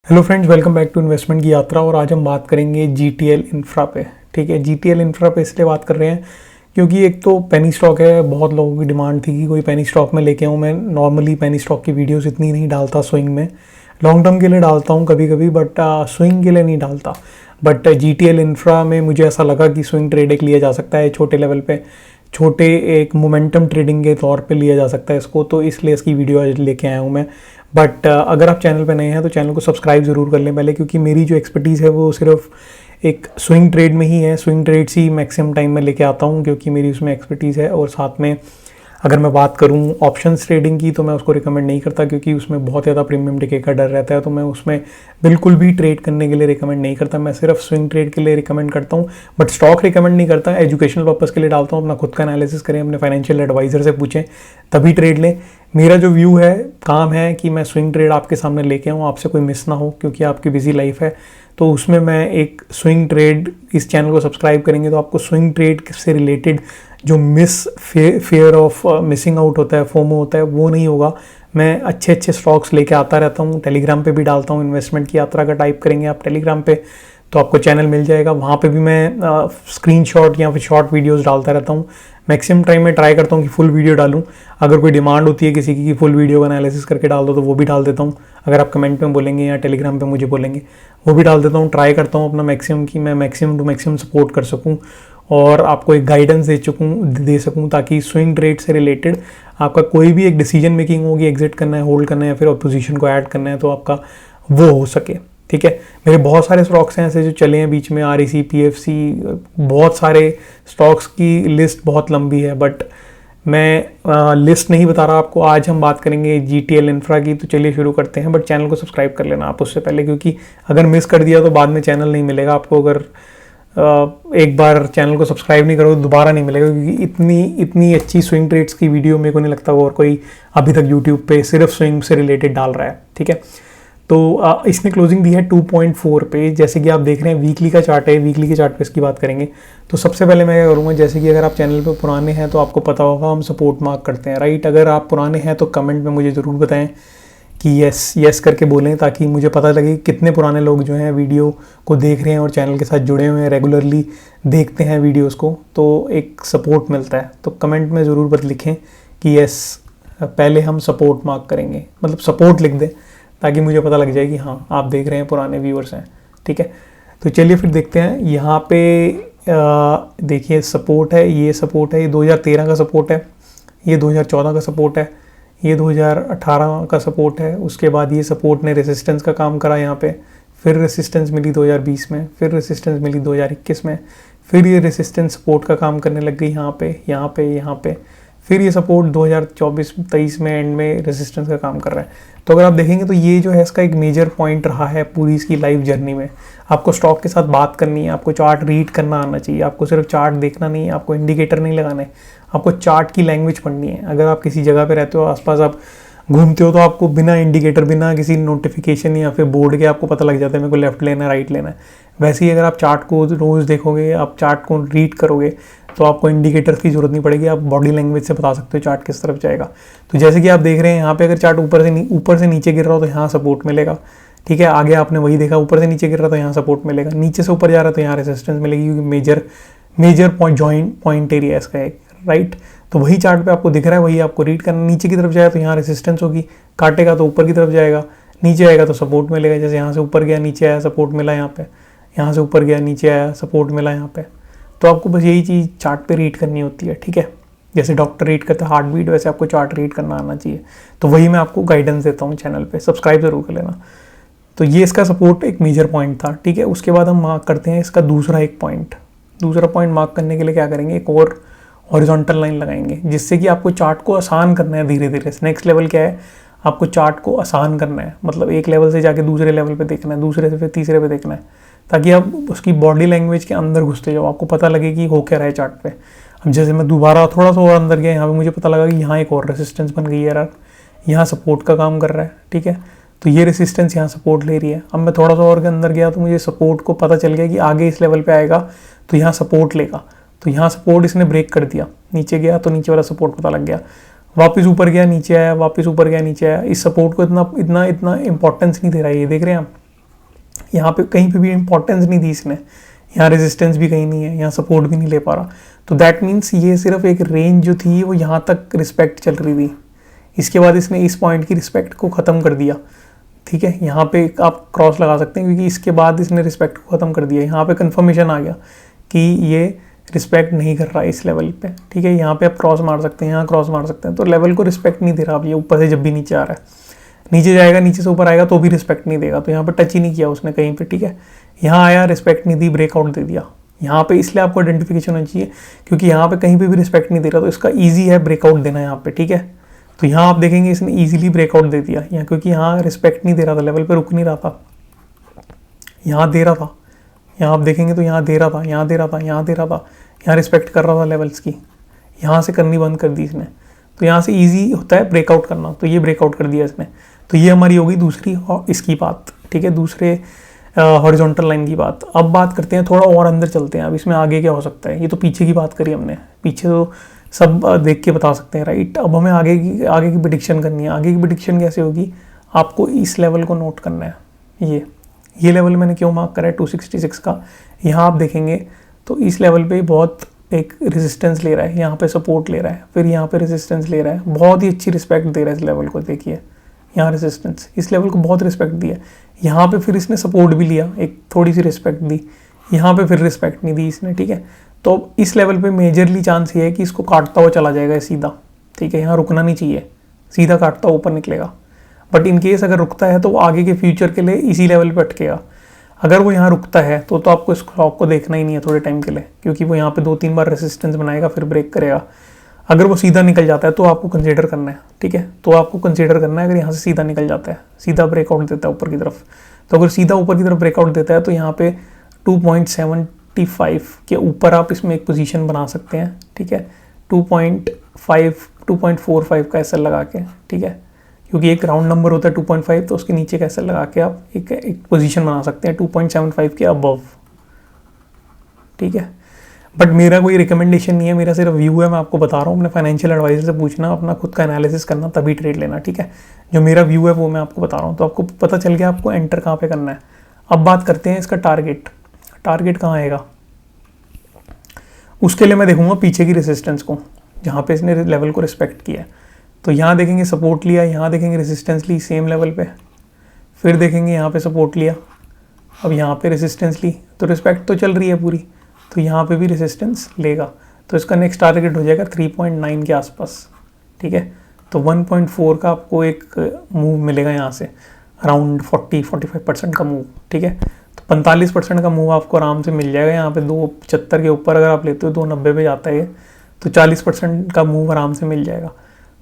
Hello friends, welcome back to investment की यात्रा। और आज हम बात करेंगे जीटीएल इंफ्रा पे। ठीक है, जीटीएल इंफ्रा पे इसलिए बात कर रहे हैं क्योंकि एक तो पेनी स्टॉक है। बहुत लोगों की डिमांड थी कि कोई पेनी स्टॉक में लेके आऊँ। मैं नॉर्मली पेनी स्टॉक की वीडियोस इतनी नहीं डालता स्विंग में, लॉन्ग टर्म के लिए डालता हूँ कभी कभी, बट स्विंग के लिए नहीं डालता। बट जीटीएल इंफ्रा में मुझे ऐसा लगा कि स्विंग ट्रेड एक लिया जा सकता है छोटे लेवल पे, छोटे एक मोमेंटम ट्रेडिंग के तौर पे लिया जा सकता है इसको, तो इसलिए इसकी वीडियो आज लेके आया हूँ मैं। बट अगर आप चैनल पे नए हैं तो चैनल को सब्सक्राइब ज़रूर कर लें पहले, क्योंकि मेरी जो एक्सपर्टीज़ है वो सिर्फ एक स्विंग ट्रेड में ही है। स्विंग ट्रेड्स ही मैक्सिमम टाइम में लेके आता हूँ क्योंकि मेरी उसमें एक्सपर्टीज़ है। और साथ में अगर मैं बात करूँ ऑप्शंस ट्रेडिंग की तो मैं उसको रिकमेंड नहीं करता, क्योंकि उसमें बहुत ज़्यादा प्रीमियम टिके का डर रहता है। तो मैं उसमें बिल्कुल भी ट्रेड करने के लिए रिकमेंड नहीं करता। मैं सिर्फ स्विंग ट्रेड के लिए रिकमेंड करता हूँ, बट स्टॉक रिकमेंड नहीं करता। एजुकेशनल पर्पज़ के लिए डालता हूँ, अपना खुद का एनालिसिस करें, अपने फाइनेंशियल एडवाइज़र से पूछें, तभी ट्रेड लें। मेरा जो व्यू है, काम है कि मैं स्विंग ट्रेड आपके सामने लेके आऊँ, आपसे कोई मिस ना हो, क्योंकि आपकी बिजी लाइफ है। तो उसमें मैं एक स्विंग ट्रेड, इस चैनल को सब्सक्राइब करेंगे तो आपको स्विंग ट्रेड से रिलेटेड जो फेयर ऑफ मिसिंग आउट होता है, फोमो होता है, वो नहीं होगा। मैं अच्छे अच्छे स्टॉक्स लेके आता रहता हूँ, टेलीग्राम पे भी डालता हूँ। इन्वेस्टमेंट की यात्रा का टाइप करेंगे आप टेलीग्राम पे तो आपको चैनल मिल जाएगा। वहाँ पे भी मैं स्क्रीनशॉट या फिर शॉर्ट वीडियोस डालता रहता हूँ। मैक्सिमम टाइम में ट्राई करता हूँ कि फुल वीडियो डालूँ। अगर कोई डिमांड होती है किसी की कि फुल वीडियो का एनालिसिस करके डाल दो तो वो भी डाल देता हूँ। अगर आप कमेंट में बोलेंगे या टेलीग्राम पे मुझे बोलेंगे, वो भी डाल देता हूँ। ट्राई करता हूँ अपना मैक्सिमम कि मैं मैक्सिमम टू मैक्सिमम सपोर्ट कर सकूँ और आपको एक गाइडेंस दे सकूँ ताकि स्विंग ट्रेड से रिलेटेड आपका कोई भी एक डिसीजन मेकिंग होगी, एग्जिट करना है, होल्ड करना है या फिर पोजीशन को ऐड करना है, तो आपका वो हो सके। ठीक है, मेरे बहुत सारे स्टॉक्स हैं ऐसे जो चले हैं बीच में, आरईसी, पीएफसी, बहुत सारे स्टॉक्स की लिस्ट बहुत लंबी है, बट मैं लिस्ट नहीं बता रहा आपको। आज हम बात करेंगे जीटीएल इंफ्रा की, तो चलिए शुरू करते हैं। बट चैनल को सब्सक्राइब कर लेना आप उससे पहले, क्योंकि अगर मिस कर दिया तो बाद में चैनल नहीं मिलेगा आपको। अगर एक बार चैनल को सब्सक्राइब नहीं करो तो दोबारा नहीं मिलेगा, क्योंकि इतनी अच्छी स्विंग ट्रेड्स की वीडियो मेरे को नहीं लगता और कोई अभी तक यूट्यूब पे सिर्फ स्विंग से रिलेटेड डाल रहा है। ठीक है, तो इसने क्लोजिंग दी है 2.4 पे। जैसे कि आप देख रहे हैं वीकली का चार्ट है, वीकली के चार्ट पे इसकी बात करेंगे। तो सबसे पहले मैं क्या करूँगा, जैसे कि अगर आप चैनल पे पुराने हैं तो आपको पता होगा हम सपोर्ट मार्क करते हैं, राइट। अगर आप पुराने हैं तो कमेंट में मुझे ज़रूर बताएं कि यस करके बोलें, ताकि मुझे पता लगे कितने पुराने लोग जो हैं वीडियो को देख रहे हैं और चैनल के साथ जुड़े हुए हैं, रेगुलरली देखते हैं वीडियोज़ को, तो एक सपोर्ट मिलता है। तो कमेंट में ज़रूर बत लिखें कि यस, पहले हम सपोर्ट मार्क करेंगे, मतलब सपोर्ट लिख दें ताकि मुझे पता लग जाए कि हाँ आप देख रहे हैं, पुराने व्यूअर्स हैं। ठीक है, तो चलिए फिर देखते हैं। यहाँ पे देखिए सपोर्ट है, ये सपोर्ट है, ये 2013 का सपोर्ट है, ये 2014 का सपोर्ट है, ये 2018 का सपोर्ट है। उसके बाद ये सपोर्ट ने रेसिस्टेंस का काम करा यहाँ पे, फिर रेसिस्टेंस मिली 2020 में, फिर रेसिस्टेंस मिली 2021 में, फिर ये रेसिस्टेंस सपोर्ट का काम करने लग गई यहाँ पे, यहाँ पे, यहाँ पे। फिर ये सपोर्ट 2024-23 में एंड में रेसिस्टेंस का काम कर रहा है। तो अगर आप देखेंगे तो ये जो है इसका एक मेजर पॉइंट रहा है पूरी इसकी लाइफ जर्नी में। आपको स्टॉक के साथ बात करनी है, आपको चार्ट रीड करना आना चाहिए, आपको सिर्फ चार्ट देखना नहीं है, आपको इंडिकेटर नहीं लगाना है, आपको चार्ट की लैंग्वेज पढ़नी है। अगर आप किसी जगह पे रहते हो, आसपास आप घूमते हो, तो आपको बिना इंडिकेटर, बिना किसी नोटिफिकेशन या फिर बोर्ड के आपको पता लग जाता है मेरे को लेफ्ट लेना है, राइट लेना है। वैसे ही अगर आप चार्ट को रोज़ देखोगे, आप चार्ट को रीड करोगे, तो आपको इंडिकेटर्स की जरूरत नहीं पड़ेगी, आप बॉडी लैंग्वेज से बता सकते हो चार्ट किस तरफ जाएगा। तो जैसे कि आप देख रहे हैं यहाँ पे, अगर चार्ट ऊपर से नीचे गिर रहा हो तो यहाँ सपोर्ट मिलेगा। ठीक है, आगे आपने वही देखा, ऊपर से नीचे गिर रहा तो यहाँ सपोर्ट मिलेगा, नीचे से ऊपर जा रहा है तो यहाँ रेजिस्टेंस मिलेगी, क्योंकि मेजर पॉइंट एरिया इसका है, राइट। तो वही चार्ट पे आपको दिख रहा है, वही आपको रीड करना। नीचे की तरफ जाए तो यहाँ रेजिस्टेंस होगी, काटेगा तो ऊपर की तरफ जाएगा, नीचे आएगा तो सपोर्ट मिलेगा। जैसे यहाँ से ऊपर गया, नीचे आया, सपोर्ट मिला यहाँ पे, यहाँ से ऊपर गया, नीचे आया, सपोर्ट मिला यहाँ पे। तो आपको बस यही चीज़ चार्ट पे रीड करनी होती है। ठीक है, जैसे डॉक्टर रीड करता है हार्ट बीट, वैसे आपको चार्ट रीड करना आना चाहिए। तो वही मैं आपको गाइडेंस देता हूँ चैनल पे, सब्सक्राइब जरूर कर लेना। तो ये इसका सपोर्ट एक मेजर पॉइंट था। ठीक है, उसके बाद हम मार्क करते हैं इसका दूसरा पॉइंट मार्क करने के लिए क्या करेंगे, एक और हॉरिजॉन्टल लाइन लगाएंगे, जिससे कि आपको चार्ट को आसान करना है धीरे धीरे। नेक्स्ट लेवल क्या है, आपको चार्ट को आसान करना है, मतलब एक लेवल से जाके दूसरे लेवल पे देखना है, दूसरे से फिर तीसरे पे देखना है, ताकि आप उसकी बॉडी लैंग्वेज के अंदर घुसते जाओ, आपको पता लगे कि हो क्या रहा है चार्ट पे। अब जैसे मैं दोबारा थोड़ा सा और अंदर गया, यहाँ पे मुझे पता लगा कि यहाँ एक और रेसिस्टेंस बन गई है यार, यहाँ सपोर्ट का काम कर रहा है। ठीक है, तो ये रेसिस्टेंस यहाँ सपोर्ट ले रही है। अब मैं थोड़ा सा और के अंदर गया तो मुझे सपोर्ट को पता चल गया कि आगे इस लेवल पे आएगा तो यहाँ सपोर्ट लेगा, तो यहाँ सपोर्ट इसने ब्रेक कर दिया, नीचे गया तो नीचे वाला सपोर्ट पता लग गया, वापस ऊपर गया, नीचे आया, वापस ऊपर गया, नीचे आया। इस सपोर्ट को इतना इंपॉर्टेंस नहीं दे रहा है, ये देख रहे हैं आप, यहाँ पे कहीं पे भी इंपॉर्टेंस नहीं दी इसने, यहाँ रेजिस्टेंस भी कहीं नहीं है, यहाँ सपोर्ट भी नहीं ले पा रहा। तो दैट मीन्स ये सिर्फ एक रेंज जो थी वो यहाँ तक रिस्पेक्ट चल रही थी, इसके बाद इसने इस पॉइंट की रिस्पेक्ट को ख़त्म कर दिया। ठीक है, यहाँ पे आप क्रॉस लगा सकते हैं क्योंकि इसके बाद इसने रिस्पेक्ट को ख़त्म कर दिया। यहाँ पे कंफर्मेशन आ गया कि ये रिस्पेक्ट नहीं कर रहा है इस लेवल पे। ठीक है, यहाँ पे आप क्रॉस मार सकते हैं, यहाँ क्रॉस मार सकते हैं, तो लेवल को रिस्पेक्ट नहीं दे रहा। अब ये ऊपर से जब भी नीचे आ रहा है, नीचे जाएगा, नीचे से ऊपर आएगा तो भी रिस्पेक्ट नहीं देगा। तो यहाँ पे टच ही नहीं किया उसने कहीं पे। ठीक है, यहाँ आया, रिस्पेक्ट नहीं दी, ब्रेकआउट दे दिया। यहाँ पे इसलिए आपको आइडेंटिफिकेशन होनी चाहिए क्योंकि यहाँ पे कहीं पे भी रिस्पेक्ट नहीं दे रहा, तो इसका ईजी है ब्रेकआउट देना यहाँ पे। ठीक है, तो यहाँ आप देखेंगे इसने ईजिली ब्रेकआउट दे दिया यहाँ, क्योंकि यहाँ रिस्पेक्ट नहीं दे रहा था, लेवल पे रुक नहीं रहा था, यहाँ दे रहा था। यहाँ आप देखेंगे तो यहाँ दे रहा था, यहाँ दे रहा था, यहाँ दे रहा था, यहाँ रिस्पेक्ट कर रहा था लेवल्स की, यहाँ से करनी बंद कर दी इसने। तो यहाँ से ईजी होता है ब्रेकआउट करना, तो ये ब्रेकआउट कर दिया इसने। तो ये हमारी होगी दूसरी इसकी बात। ठीक है, दूसरे हॉरिजॉन्टल लाइन की बात। अब बात करते हैं, थोड़ा और अंदर चलते हैं। अब इसमें आगे क्या हो सकता है, ये तो पीछे की बात करी हमने, पीछे तो सब देख के बता सकते हैं, राइट। अब हमें आगे की प्रेडिक्शन करनी है। आगे की प्रेडिक्शन कैसे होगी, आपको इस लेवल को नोट करना है। ये लेवल मैंने क्यों मार्क करा है 266 का, यहाँ आप देखेंगे तो इस लेवल पे बहुत एक रेजिस्टेंस ले रहा है, यहाँ पे सपोर्ट ले रहा है, फिर यहाँ पे रेजिस्टेंस ले रहा है, बहुत ही अच्छी रिस्पेक्ट दे रहा है इस लेवल को। देखिए यहाँ रेजिस्टेंस, इस लेवल को बहुत रिस्पेक्ट दिया, यहाँ पे फिर इसने सपोर्ट भी लिया, एक थोड़ी सी रिस्पेक्ट दी, यहाँ पे फिर रिस्पेक्ट नहीं दी इसने। ठीक है, तो इस लेवल पे मेजरली चांस ये है कि इसको काटता हुआ चला जाएगा सीधा। ठीक है, यहाँ रुकना नहीं चाहिए, सीधा काटता हुआ ऊपर निकलेगा। बट इन केस अगर रुकता है तो वो आगे के फ्यूचर के लिए इसी लेवल पे अटकेगा। अगर वो यहाँ रुकता है तो आपको इस स्टॉक को देखना ही नहीं है थोड़े टाइम के लिए, क्योंकि वो यहाँ पे 2-3 बार रेसिस्टेंस बनाएगा, फिर ब्रेक करेगा। अगर वो सीधा निकल जाता है तो आपको कंसीडर करना है। ठीक है, तो आपको कंसीडर करना है अगर यहाँ से सीधा निकल जाता है, सीधा ब्रेकआउट देता है ऊपर की तरफ, तो अगर सीधा ऊपर की तरफ ब्रेकआउट देता है तो यहाँ पे 2.75 के ऊपर आप इसमें एक पोजीशन बना सकते हैं। ठीक है, 2.45 का एसएल लगा के। ठीक है, क्योंकि एक राउंड नंबर होता है 2.5, तो उसके नीचे का एसएल लगा के आप एक पोजीशन बना सकते हैं 2.75 के अबव। ठीक है, बट मेरा कोई रिकमेंडेशन नहीं है, मेरा सिर्फ व्यू है, मैं आपको बता रहा हूँ। अपने फाइनेंशियल एडवाइजर से पूछना, अपना खुद का एनालिसिस करना, तभी ट्रेड लेना। ठीक है, जो मेरा व्यू है वो मैं आपको बता रहा हूँ, तो आपको पता चल गया आपको एंटर कहाँ पे करना है। अब बात करते हैं इसका टारगेट कहाँ आएगा। उसके लिए मैं देखूंगा पीछे की रेजिस्टेंस को, जहाँ पे इसने लेवल को रिस्पेक्ट किया है। तो यहाँ देखेंगे सपोर्ट लिया, यहाँ देखेंगे रेजिस्टेंस ली सेम लेवल पे, फिर देखेंगे यहाँ पे सपोर्ट लिया, अब यहाँ पे रेजिस्टेंस ली, तो रिस्पेक्ट तो चल रही है पूरी, तो यहाँ पे भी रेजिस्टेंस लेगा। तो इसका नेक्स्ट टारगेट हो जाएगा 3.9 के आसपास। ठीक है, तो 1.4 का आपको एक मूव मिलेगा यहाँ से, अराउंड 40-45% का मूव। ठीक है, तो 45% का मूव आपको आराम से मिल जाएगा यहाँ पे। 2.75 के ऊपर अगर आप लेते हो 2.90 पे जाता है, तो 40% का मूव आराम से मिल जाएगा।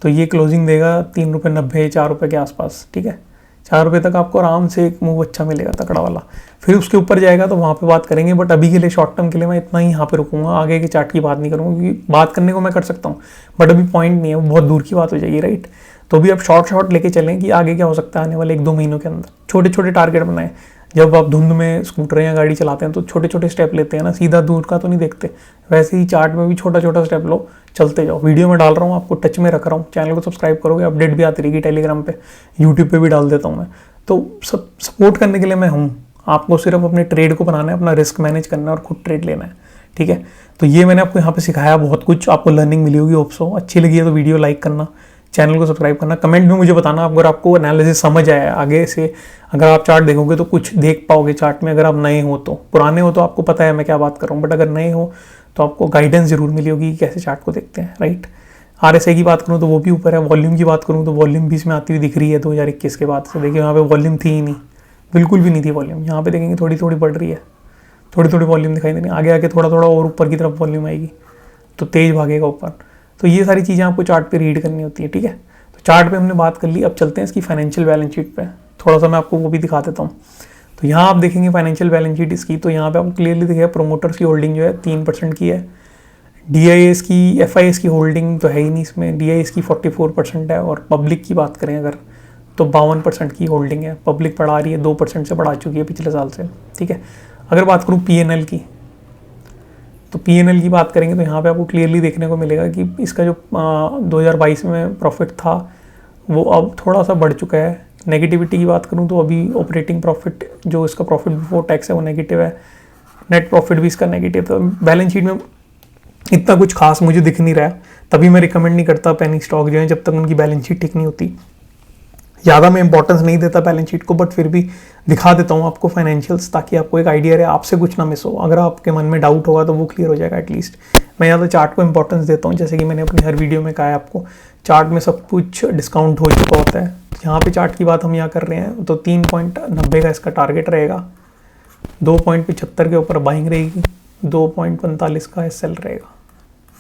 तो ये क्लोजिंग देगा 3.90 4 रुपये के आसपास। ठीक है, 4 रुपये तक आपको आराम से एक मूव अच्छा मिलेगा, तकड़ा वाला। फिर उसके ऊपर जाएगा तो वहाँ पे बात करेंगे, बट अभी के लिए शॉर्ट टर्म के लिए मैं इतना ही यहाँ पे रुकूंगा, आगे के चार्ट की बात नहीं करूँगा, क्योंकि बात करने को मैं कर सकता हूँ बट अभी पॉइंट नहीं है, वो बहुत दूर की बात हो जाएगी, राइट। तो भी आप शॉर्ट लेके चलें कि आगे क्या हो सकता है आने वाले 1-2 महीनों के अंदर। छोटे छोटे टारगेट बनाएं। जब आप धुंध में स्कूटर या गाड़ी चलाते हैं तो छोटे छोटे स्टेप लेते हैं ना, सीधा दूर का तो नहीं देखते। वैसे ही चार्ट में भी छोटा छोटा स्टेप लो, चलते जाओ। वीडियो में डाल रहा हूँ, आपको टच में रख रहा हूँ, चैनल को सब्सक्राइब करोगे, अपडेट भी आती रहेगी टेलीग्राम पे, यूट्यूब पे भी डाल देता हूँ मैं। तो सब सपोर्ट करने के लिए मैं हूँ, आपको सिर्फ अपने ट्रेड को बनाना है, अपना रिस्क मैनेज करना है और खुद ट्रेड लेना है। ठीक है, तो ये मैंने आपको यहाँ पे सिखाया, बहुत कुछ आपको लर्निंग मिली होगी। होप सो अच्छी लगी है तो वीडियो लाइक करना, चैनल को सब्सक्राइब करना, कमेंट में मुझे बताना अगर आपको एनालिसिस समझ आया है। आगे से अगर आप चार्ट देखोगे तो कुछ देख पाओगे चार्ट में। अगर आप नए हो तो, पुराने हो तो आपको पता है मैं क्या बात कर रहा हूँ, बट अगर नए हो तो आपको गाइडेंस जरूर मिली होगी कि कैसे चार्ट को देखते हैं, राइट। RSI की बात करूँ तो वो भी ऊपर है, वॉल्यूम की बात करूँ तो वॉल्यूम भी इसमें आती हुई दिख रही है 2021 के बाद से। देखिए यहाँ पे वॉल्यूम थी ही नहीं, बिल्कुल भी नहीं थी वॉल्यूम। यहाँ पे देखेंगे थोड़ी थोड़ी बढ़ रही है, थोड़ी थोड़ी वॉल्यूम दिखाई दे रही है। आगे आगे थोड़ा थोड़ा और ऊपर की तरफ वॉल्यूम आएगी तो तेज भागेगा ऊपर। तो ये सारी चीज़ें आपको चार्ट पे रीड करनी होती है, ठीक है। तो चार्ट पे हमने बात कर ली, अब चलते हैं इसकी फाइनेंशियल बैलेंस शीट पे। थोड़ा सा मैं आपको वो भी दिखा देता हूँ। तो यहाँ आप देखेंगे फाइनेंशियल बैलेंस शीट इसकी, तो यहाँ पे आपको क्लियरली दिखेगा प्रोमोटर्स की होल्डिंग जो है 3% की है। DIS की, FIS की होल्डिंग तो है ही नहीं इसमें, DIS की 44% है। और पब्लिक की बात करें अगर तो 52% की होल्डिंग है। पब्लिक बढ़ा रही है, 2% से बढ़ा चुकी है पिछले साल से, ठीक है। अगर बात करूँ PNL की, तो PNL की बात करेंगे तो यहाँ पे आपको क्लियरली देखने को मिलेगा कि इसका जो 2022 में प्रॉफिट था वो अब थोड़ा सा बढ़ चुका है, नेगेटिविटी की बात करूँ तो अभी ऑपरेटिंग प्रॉफिट जो इसका प्रॉफिट बिफोर टैक्स है वो नेगेटिव है, नेट प्रॉफिट भी इसका नेगेटिव, तो बैलेंस शीट में इतना कुछ खास मुझे दिख नहीं रहा है। तभी मैं रिकमेंड नहीं करता पेनी स्टॉक जो है जब तक उनकी बैलेंस शीट ठीक नहीं होती। ज़्यादा मैं इंपॉर्टेंस नहीं देता बैलेंस शीट को, बट फिर भी दिखा देता हूँ आपको फाइनेंशियल्स, ताकि आपको एक आइडिया रहे, आपसे कुछ ना मिस हो। अगर आपके मन में डाउट होगा तो वो क्लियर हो जाएगा एटलीस्ट। मैं ज़्यादा चार्ट को इंपॉर्टेंस देता हूँ, जैसे कि मैंने अपनी हर वीडियो में कहा है आपको, चार्ट में सब कुछ डिस्काउंट हो चुका होता है। यहाँ पे चार्ट की बात हम यहाँ कर रहे हैं तो 3.90 का इसका टारगेट रहेगा, 2.75 के ऊपर बाइंग रहेगी, 2.45 का सेल रहेगा।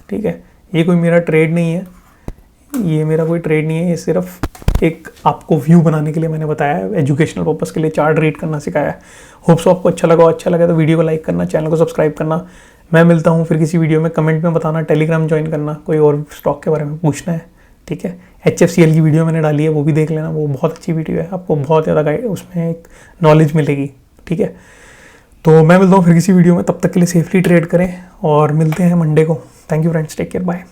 ठीक है, ये कोई मेरा ट्रेड नहीं है, ये मेरा कोई ट्रेड नहीं है, ये सिर्फ एक आपको व्यू बनाने के लिए मैंने बताया है, एजुकेशनल पर्पस के लिए चार्ट रीड करना सिखाया है। होप्स आपको अच्छा लगा, अच्छा लगा तो वीडियो को लाइक करना, चैनल को सब्सक्राइब करना। मैं मिलता हूँ फिर किसी वीडियो में, कमेंट में बताना, टेलीग्राम ज्वाइन करना, कोई और स्टॉक के बारे में पूछना है। ठीक है, HFCL की वीडियो मैंने डाली है, वो भी देख लेना, वो बहुत अच्छी वीडियो है, आपको बहुत ज़्यादा गाइड उसमें एक नॉलेज मिलेगी। ठीक है, तो मैं मिलता हूँ फिर किसी वीडियो में, तब तक के लिए सेफली ट्रेड करें और मिलते हैं मंडे को। Thank you friends, take care, bye.